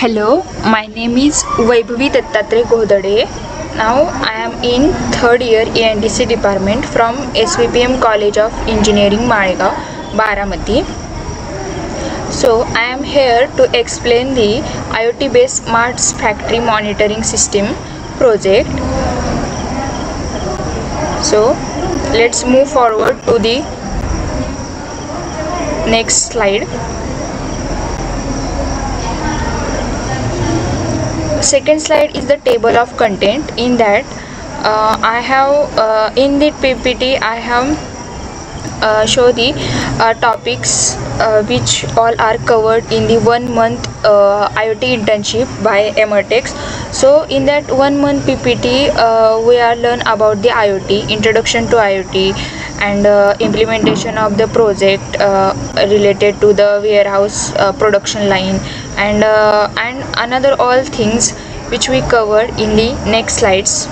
Hello, my name is Vaibhavi Dattatre Godade. Now I am in third year ENDC department from SVPM College of Engineering Malegaon, Baramati. So I am here to explain the IoT based smart factory monitoring system project. So let's move forward to the next slide. Second slide is the table of content. In that I have in the PPT I have show the topics which all are covered in the 1 month IoT internship by Emertex. So in that 1 month PPT we are learn about the IoT, introduction to IoT, and implementation of the project related to the warehouse production line, and another all things which we covered in the next slides.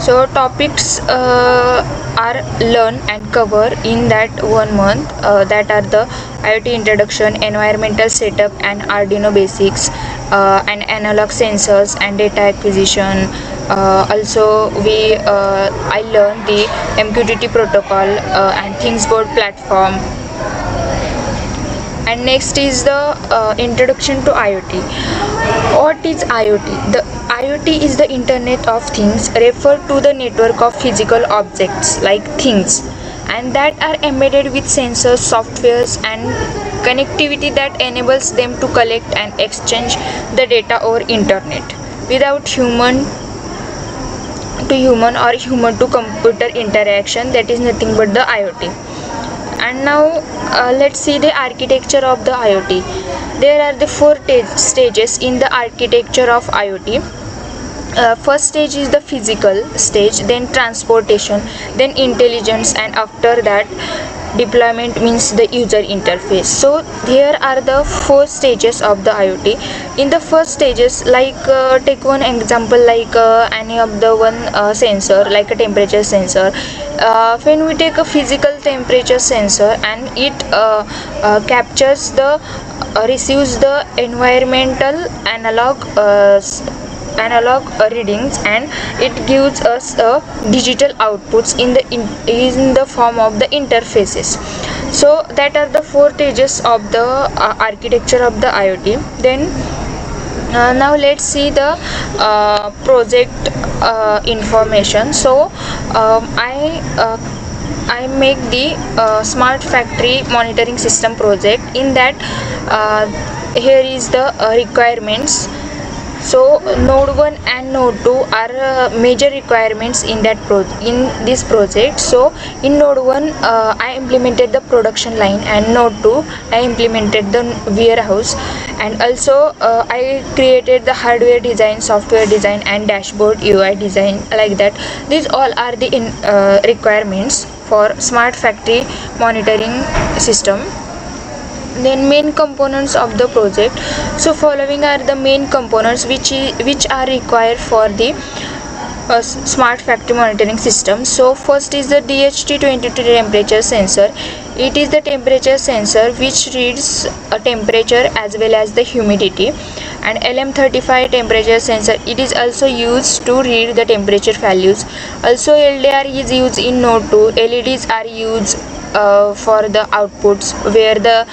So topics are learn and cover in that 1 month, that are the IoT introduction, environmental setup and Arduino basics, and analog sensors and data acquisition. Also I learned the MQTT protocol and Thingsboard platform. And next is the introduction to IoT. What is IoT? The IoT is the Internet of Things, refer to the network of physical objects like things, and that are embedded with sensors, softwares and connectivity that enables them to collect and exchange the data over internet without human to human or human to computer interaction. That is nothing but the IoT. And now let's see the architecture of the IoT. There are the four stages in the architecture of IoT. First stage is the physical stage, then transportation, then intelligence, and after that deployment, means the user interface. So here are the four stages of the IoT. In the first stages, like take one example, like any of the one sensor, like a temperature sensor. When we take a physical temperature sensor and it captures the receives the environmental analog readings, and it gives us digital outputs in the form of the interfaces. So that are the four stages of the architecture of the IoT. Then now let's see the project information. So I make the smart factory monitoring system project. In that here is the requirements. So node 1 and node 2 are major requirements in this project. So in node 1 I implemented the production line, and node 2 I implemented the warehouse, and also I created the hardware design, software design and dashboard UI design, like that. These all are the requirements for smart factory monitoring system. Then main components of the project. So following are the main components which are required for the smart factory monitoring system. So first is the DHT22 temperature sensor. It is the temperature sensor which reads a temperature as well as the humidity. And LM35 temperature sensor, it is also used to read the temperature values. Also LDR is used in node 2. LEDs are used for the outputs, where the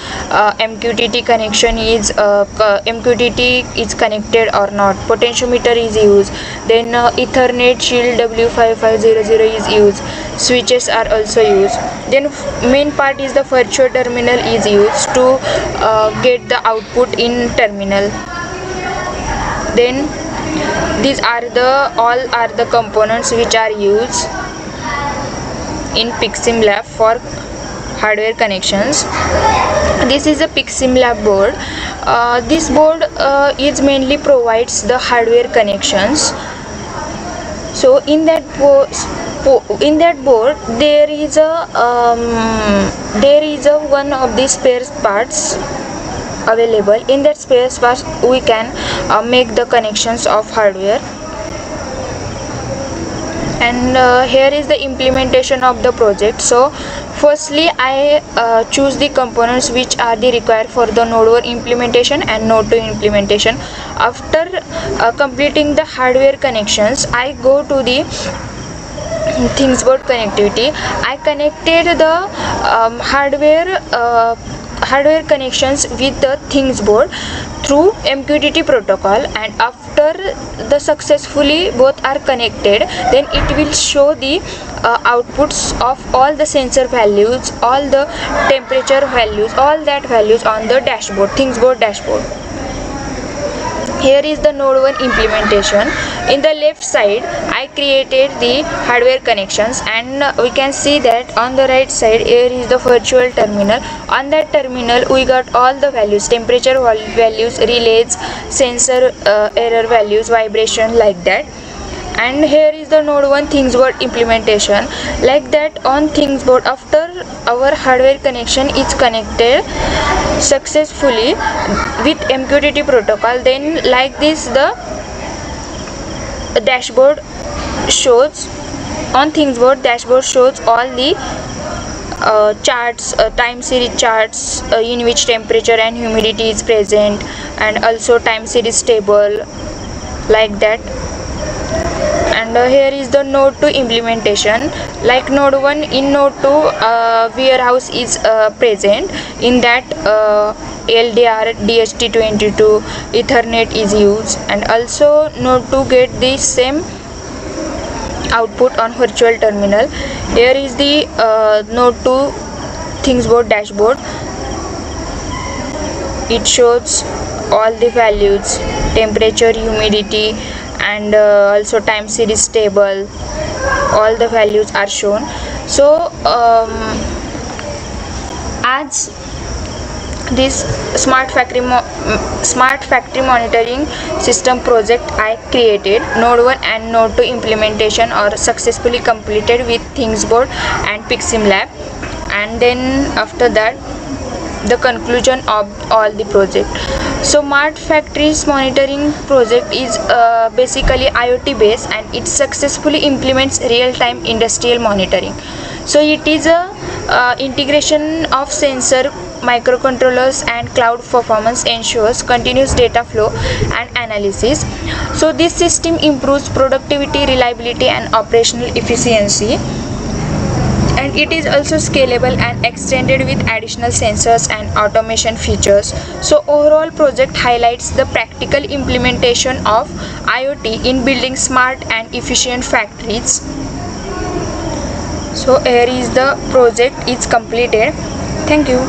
MQTT connection is MQTT is connected or not. Potentiometer is used. Then Ethernet shield W5500 is used. Switches are also used. Then main part is the virtual terminal is used to get the output in terminal. Then these are all are the components which are used in PixSim Lab for hardware connections. This is a PixSim Lab board. This board is mainly provides the hardware connections. So in that board there is a one of the spare parts available. In that spare parts we can make the connections of hardware. And here is the implementation of the project. So Firstly, I choose the components which are the required for the node 1 implementation and node 2 implementation. After completing the hardware connections, I go to the things board connectivity. I connected the hardware connections with the things board through MQTT protocol, and after the successfully both are connected, then it will show the outputs of all the sensor values, all the temperature values, all that values on the dashboard, things board dashboard. Here is the node 1 implementation. In the left side, I created the hardware connections, and we can see that on the right side here is the virtual terminal. On that terminal we got all the values, temperature values, relays, sensor error values, vibration, like that. And here is the node 1 things board implementation. Like that, on things board, after our hardware connection is connected successfully with MQTT protocol, then like this the dashboard shows, on things board dashboard shows all the charts, time series charts in which temperature and humidity is present, and also time series table, like that. And here is the node 2 implementation. Like node 1, in node 2 warehouse is present. In that LDR, DHT22, Ethernet is used, and also node 2 get the same output on virtual terminal. Here is the node 2 things board dashboard. It shows all the values, temperature, humidity, and also time series table, all the values are shown. So as this smart factory monitoring system project I created, node 1 and node 2 implementation are successfully completed with things board and Pixim lab. And then after that, the conclusion of all the project. So smart factories monitoring project is basically IoT based, and it successfully implements real-time industrial monitoring. So it is a integration of sensor, microcontrollers, and cloud performance ensures continuous data flow and analysis. So this system improves productivity, reliability, and operational efficiency. And it is also scalable and extended with additional sensors and automation features. So overall project highlights the practical implementation of IoT in building smart and efficient factories. So here is the project is completed. Thank you.